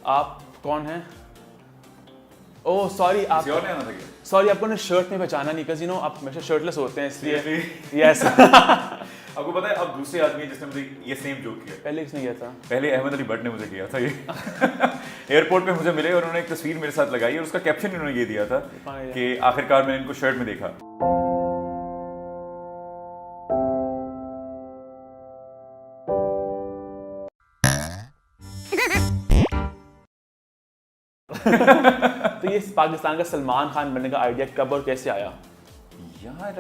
आप कौन हैं? ओह सॉरी, आप सॉरी आपको ना शर्ट में पहचाना नहीं, बिकॉज़ यू नो आप हमेशा शर्टलेस होते हैं इसलिए। यस आपको पता है अब दूसरे आदमी है जिसने मुझे ये सेम जोक किया। पहले किसने किया था? पहले अहमद अली भट्ट ने मुझे किया था ये एयरपोर्ट पे मुझे मिले और उन्होंने एक तस्वीर मेरे साथ लगाई और उसका कैप्शन उन्होंने ये दिया था कि आखिरकार मैंने इनको शर्ट में देखा। तो ये पाकिस्तान का सलमान खान बनने का आइडिया कब और कैसे आया? यार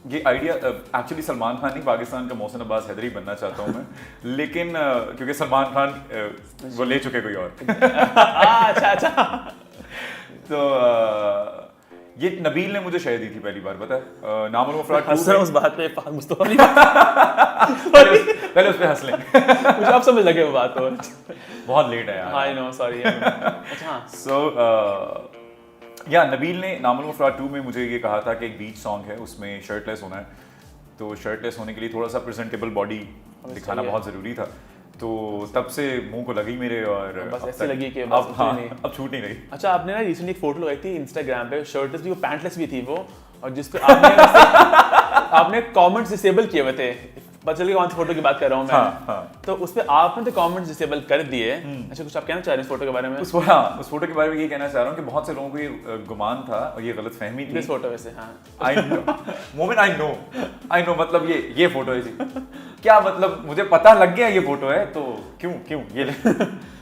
ये आइडिया एक्चुअली सलमान खान नहीं, पाकिस्तान का मोहसिन अब्बास हैदरी बनना चाहता हूँ मैं लेकिन क्योंकि सलमान खान वो ले चुके कोई और अच्छा तो ये नबील ने मुझे शायद दी थी पहली बार, पता है नामुल मुफराद हंस रहा हूँ उस बात पे मुस्तफा नहीं पहले उस पे हंस लें मुझे अब समझ लगे वो बात तो बहुत लेट है यार। I know sorry. अच्छा सो या नबील ने नामुल मुफराद 2 में मुझे ये कहा था कि एक बीच सॉन्ग है उसमें शर्टलेस होना है, तो शर्टलेस होने के लिए थोड़ा सा प्रेजेंटेबल बॉडी दिखाना बहुत ज़रूरी था, तो तब से मुंह को लगी मेरे और बस ऐसे लगी कि अब हाँ अब छूट नहीं रही। अच्छा आपने ना रिसेंटली एक फोटो लगाई थी इंस्टाग्राम पे, शर्टलेस भी वो पैंटलेस भी थी वो, और जिस पे आपने कमेंट्स डिसेबल किए हुए थे, पता चल गया कौन सी फोटो की बात कर रहा हूँ मैं। हाँ। तो उस पे आपने तो कमेंट्स डिसेबल कर दिए। अच्छा कुछ आप कहना चाह रहे हैं इस फोटो के बारे में? उस फोटो के बारे में ये कहना चाह रहा हूँ कि बहुत से लोगों को ये गुमान था और ये गलतफहमी थी इस फोटो में से। हाँ आई नो मतलब ये फोटो है जी, क्या मतलब मुझे पता लग गया ये फोटो है तो क्यों ये ले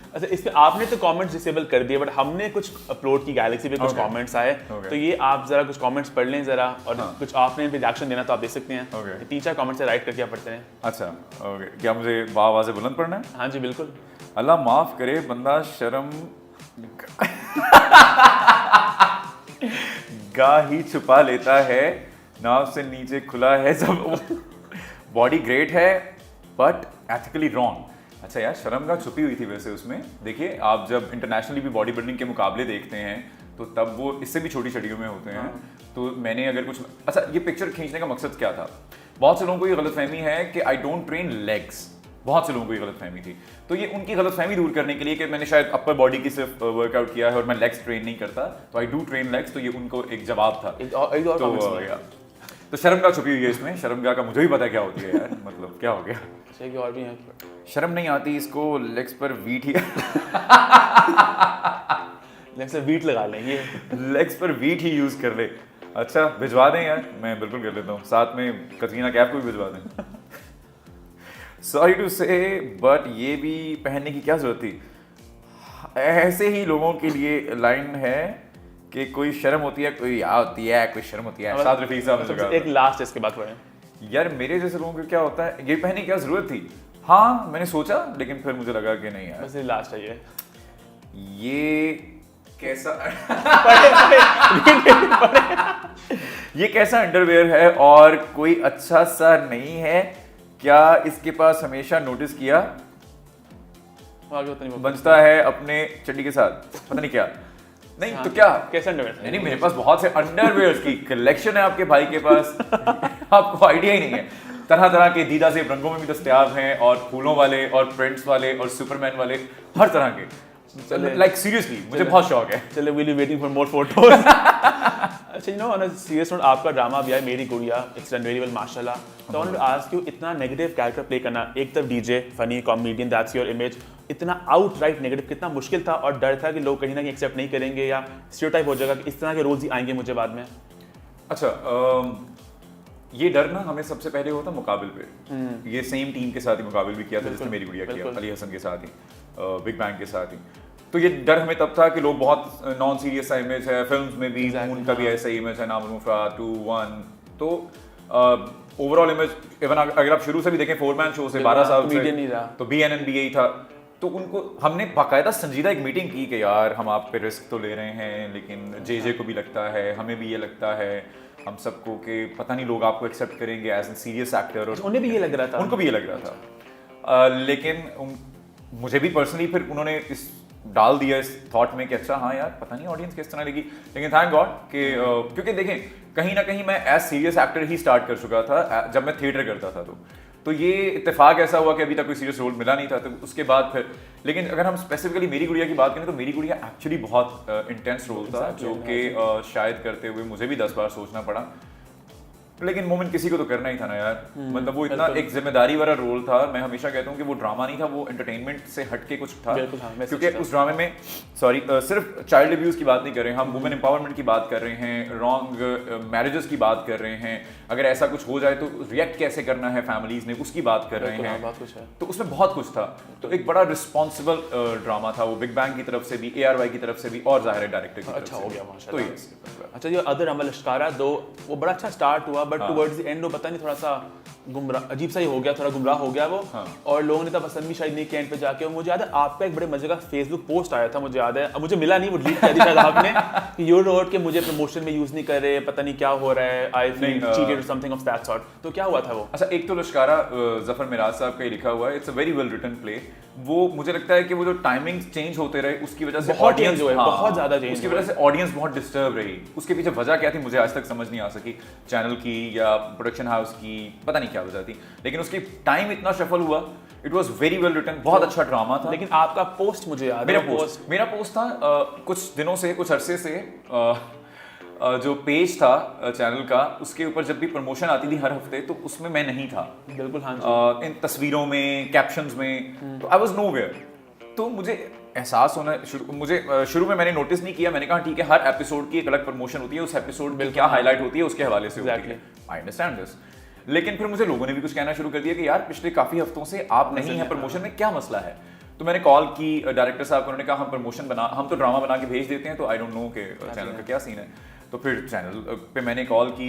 अच्छा इस पे आपने तो कमेंट्स डिसेबल कर दिए, बट हमने कुछ अपलोड की गैलेक्सी पे कुछ कमेंट्स आए, तो ये आप जरा कुछ कमेंट्स पढ़ लें जरा, और कुछ आपने भी रिएक्शन देना तो आप दे सकते हैं। 3-4 कमेंट्स से राइट करके आप पढ़ते हैं। अच्छा ओके, क्या मुझे आवाज़ से बुलंद पढ़ना है? हाँ जी बिल्कुल। अल्लाह माफ करे बंदा शर्म गाह ही छुपा लेता है, नाव से नीचे खुला है सब, बॉडी ग्रेट है बट एथिकली रॉन्ग। अच्छा यार शर्मगाह छुपी हुई थी वैसे उसमें। देखिए आप जब इंटरनेशनली भी बॉडी बिल्डिंग के मुकाबले देखते हैं तो तब वो इससे भी छोटी छड़ियों में होते हैं। तो मैंने अगर कुछ अच्छा ये पिक्चर खींचने का मकसद क्या था, बहुत से लोगों को ये गलतफहमी है कि आई डोंट ट्रेन लेग्स, बहुत से लोगों को ये गलतफहमी थी, तो ये उनकी गलतफहमी दूर करने के लिए कि मैंने शायद अपर बॉडी की सिर्फ वर्कआउट किया है और मैं लेग्स ट्रेन नहीं करता, तो आई डू ट्रेन लेग्स, तो ये उनको एक जवाब था। तो शर्मगाह छुपी हुई है इसमें। शर्मगाह का मुझे भी पता है क्या होती है यार, मतलब क्या हो गया, और भी शर्म नहीं आती इसको, लेग्स पर वीट ही लेग्स पर वीट लगा लेंगे, लेग्स पर वीट ही यूज कर ले। अच्छा भिजवा दें यार, मैं बिल्कुल कर लेता हूँ, साथ में कतरीना कैफ को भी भिजवा दें। सॉरी टू से बट ये भी पहनने की क्या जरूरत थी। ऐसे ही लोगों के लिए लाइन है कि कोई शर्म होती है, कोई या होती है, कोई शर्म होती है। साद रफीक साहब ने एक लास्ट इसके बाद पढ़ें यार, मेरे जैसे लोगों को क्या होता है, ये पहनने की क्या जरूरत थी। हाँ मैंने सोचा लेकिन फिर मुझे लगा कि नहीं यार, बस लास्ट है ये कैसा ये कैसा अंडरवेयर है और कोई अच्छा सा नहीं है, क्या इसके पास हमेशा नोटिस किया बचता है अपने चड्डी के साथ, पता नहीं क्या नहीं। हाँ, तो क्या कैसे अंडरवेयर? नहीं मेरे पास बहुत से अंडरवेयर की कलेक्शन है आपके भाई के पास आपको आइडिया ही नहीं है। तरह तरह के दीदा से रंगों में भी दस्तयाब हैं, और फूलों वाले और प्रिंट्स वाले और सुपरमैन वाले, हर तरह के। लाइक सीरियसली मुझे बहुत शौक है। चलो we will waiting for more photos. अच्छा you know on a serious note, आपका ड्रामा भी है मेरी गुड़िया, इट्स डन वेरी वेल माशाल्लाह। तो I want to ask you, इतना नेगेटिव कैरेक्टर प्ले करना, एक तरफ DJ funny comedian that's your image, इतना आउटराइट नेगेटिव कितना मुश्किल था, और डर था कि लोग कहीं ना कहीं एक्सेप्ट नहीं करेंगे या स्टीरियोटाइप हो जाएगा कि इस तरह के रोल्स ही आएंगे मुझे बाद में? अच्छा ये डर ना हमें सबसे पहले होता मुकाबिल पे। ये सेम टीम के साथ ही मुकाबिल भी किया था जिसने मेरी गुड़िया किया, अली हसन के साथ ही, बिग बैंग के साथ ही। तो ये डर हमें तब था कि लोग बहुत नॉन सीरियस सा इमेज है, फिल्म्स में भी उनका भी ऐसा इमेज है, नामुल मुफराद 2, 1, तो ओवरऑल इमेज इवन अगर आप शुरू से भी देखें 4-मैन शो से 12 साल से, तो BNN भी यही था। तो उनको हमने बाकायदा संजीदा एक मीटिंग की कि यार हम आप पे रिस्क तो ले रहे हैं, लेकिन जे को भी लगता है, हमें भी ये लगता है, हम सबको कि पता नहीं लोग आपको एक्सेप्ट करेंगे एज ए सीरियस एक्टर, और उन्हें भी ये लग रहा था, उनको भी ये लग रहा था। लेकिन मुझे भी पर्सनली फिर उन्होंने इस डाल दिया इस थॉट में कि अच्छा हाँ यार पता नहीं ऑडियंस किस तरह लेगी, लेकिन थैंक गॉड कि क्योंकि देखें कहीं ना कहीं मैं एज सीरियस एक्टर ही स्टार्ट कर चुका था जब मैं थिएटर करता था, तो ये इत्तेफाक ऐसा हुआ कि अभी तक कोई सीरियस रोल मिला नहीं था, तो उसके बाद फिर, लेकिन अगर हम स्पेसिफिकली मेरी गुड़िया की बात करें तो मेरी गुड़िया एक्चुअली बहुत इंटेंस रोल था, जो कि शायद करते हुए मुझे भी 10 बार सोचना पड़ा, लेकिन मोमेंट किसी को तो करना ही था ना यार। मतलब वो इतना एक जिम्मेदारी वाला रोल था। मैं हमेशा कहता हूँ कि वो ड्रामा नहीं था, वो एंटरटेनमेंट से हटके कुछ था, क्योंकि उस ड्रामे में सिर्फ चाइल्ड अब्यूज की बात नहीं कर रहे हैं हम, वुमेन एम्पावरमेंट की बात कर रहे हैं, रॉन्ग मैरिजेस की बात कर रहे हैं, अगर ऐसा कुछ हो जाए तो रिएक्ट कैसे करना है फैमिलीज ने, उसकी बात कर रहे हैं। तो उसमें बहुत कुछ था, तो एक बड़ा रिस्पॉन्सिबल ड्रामा था वो, बिग बैंग की तरफ से भी, ARY की तरफ से भी, और जाहिर है डायरेक्टर की तरफ से। अच्छा हो गया माशाल्लाह। तो अच्छा, जो अदर अमल लश्कारा दो, वो बड़ा अच्छा स्टार्ट हुआ, बट टुवर्ड्स द एंड वो पता नहीं थोड़ा सा गुमराह, अजीब सा ही हो गया, थोड़ा गुमराह हो गया वो। और लोगों ने तब पसंद भी शायद नहीं किया एंड पे जाके। और मुझे याद है आपका एक बड़े मजे का फेसबुक पोस्ट आया था, मुझे याद है, अब मुझे मिला नहीं, वो डिलीट कर दिया शायद आपने, कि यू रोट के मुझे प्रमोशन में यूज नहीं कर रहे, पता नहीं क्या हो रहा है, आई फील चीटेड और समथिंग ऑफ दैट सॉर्ट। तो क्या हुआ था वो? अच्छा, एक तो लश्कारा जफर मिराज साहब का ही लिखा हुआ है, it's a very well written play. वो मुझे लगता है कि वो जो टाइमिंग चेंज होते रहे उसकी वजह से ऑडियंस जो है बहुत ज्यादा चेंज, उसकी वजह से ऑडियंस बहुत डिस्टर्ब रही। उसके पीछे वजह क्या थी मुझे आज तक समझ नहीं आ सकी, चैनल की या प्रोडक्शन हाउस की, पता नहीं क्या वजह थी, लेकिन उसकी टाइम इतना शफल हुआ। It was very well written, बहुत अच्छा ड्रामा था। लेकिन आपका पोस्ट मुझे याद है, मेरा पोस्ट था कुछ दिनों से, कुछ अरसे से, जो पेज था चैनल का, उसके ऊपर जब भी प्रमोशन आती थी हर हफ्ते, तो उसमें मैं नहीं था। बिल्कुल हाँ जी। इन तस्वीरों में, कैप्शंस में, तो आई वाज नोवेयर। तो मुझे एहसास होना शुरू में मैंने नोटिस नहीं किया, मैंने कहा ठीक है, हर एपिसोड की एक अलग प्रमोशन होती है, उस एपिसोड में क्या हाईलाइट होती है उसके हवाले से होती है। I understand this. लेकिन फिर मुझे लोगों ने भी कुछ कहना शुरू कर दिया कि यार पिछले काफी हफ्तों से आप नहीं है प्रमोशन में, क्या मसला है? तो मैंने कॉल की डायरेक्टर साहब को, उन्होंने कहा हम तो ड्रामा बना के भेज देते हैं, तो आई डोंट नो कि चैनल का क्या सीन है। तो फिर चैनल पे मैंने कॉल की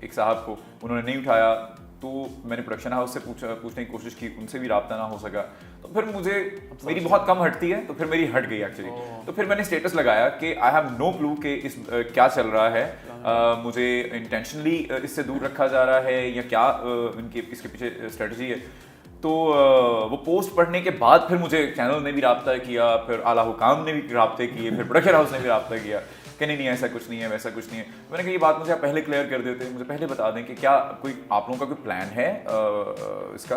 एक साहब को, उन्होंने नहीं उठाया, तो मैंने प्रोडक्शन हाउस से पूछने की कोशिश की, उनसे भी राब्ता ना हो सका। तो फिर मुझे मेरी बहुत कम हटती है, तो फिर मेरी हट गई एक्चुअली। तो फिर मैंने स्टेटस लगाया कि आई हैव नो क्लू कि इस क्या चल रहा है, मुझे इंटेंशनली इससे दूर रखा जा रहा है या क्या इनके इसके पीछे स्ट्रेटजी है। तो वो पोस्ट पढ़ने के बाद फिर मुझे चैनल ने भी राब्ता किया, फिर आला हुकाम ने भी राब्ते किए, फिर प्रोडक्शन हाउस ने भी राब्ता किया कि नहीं ऐसा कुछ नहीं है, वैसा कुछ नहीं है। मैंने कहा ये बात मुझे आप पहले क्लियर कर देते, मुझे पहले बता दें कि क्या कोई आप लोगों का कोई प्लान है इसका,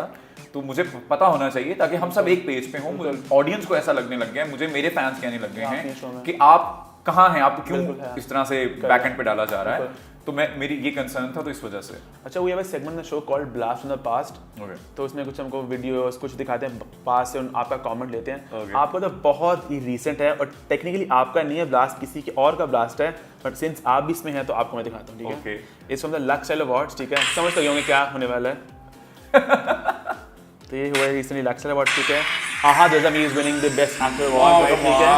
तो मुझे पता होना चाहिए, ताकि हम सब एक पेज पे हों। ऑडियंस को ऐसा लगने लग गया, मुझे मेरे फैंस कहने लग गए हैं कि आप कहाँ हैं, आप क्यों इस तरह से बैकएंड पे डाला जा रहा है। तो मेरी ये कंसर्न था, तो इस वजह से। अच्छा, वो ये सेगमेंट में show called blast in the past, तो उसमें कुछ हमको वीडियोस कुछ दिखाते हैं पास से, आपका कमेंट लेते हैं। आपका तो बहुत ही रीसेंट है, और टेक्निकली आपका नहीं है ब्लास्ट, किसी के और का ब्लास्ट है, बट सिंस आप भी इसमें हैं तो आपको मैं दिखाता हूँ, ठीक है? It's from the lux style awards, ठीक है? समझ तो होंगे क्या होने वाला है। तो ये हुआ है रिसेंटली लक्स स्टाइल अवार्ड्स, ठीक है? Ahad Azmi is winning the best actor award, ठीक है?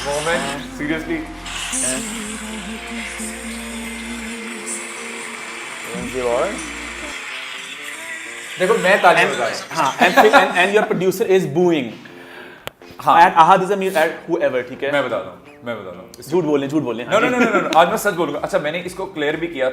मोमेंट सीरियसली देखो, मैं ताली बजा, हाँ, and your producer is booing, हाँ, at Ahad is at whoever, ठीक है? मैं बताता हूँ झूठ बोलें नो, आज मैं सच बोलूंगा। अच्छा, मैंने इसको क्लियर भी किया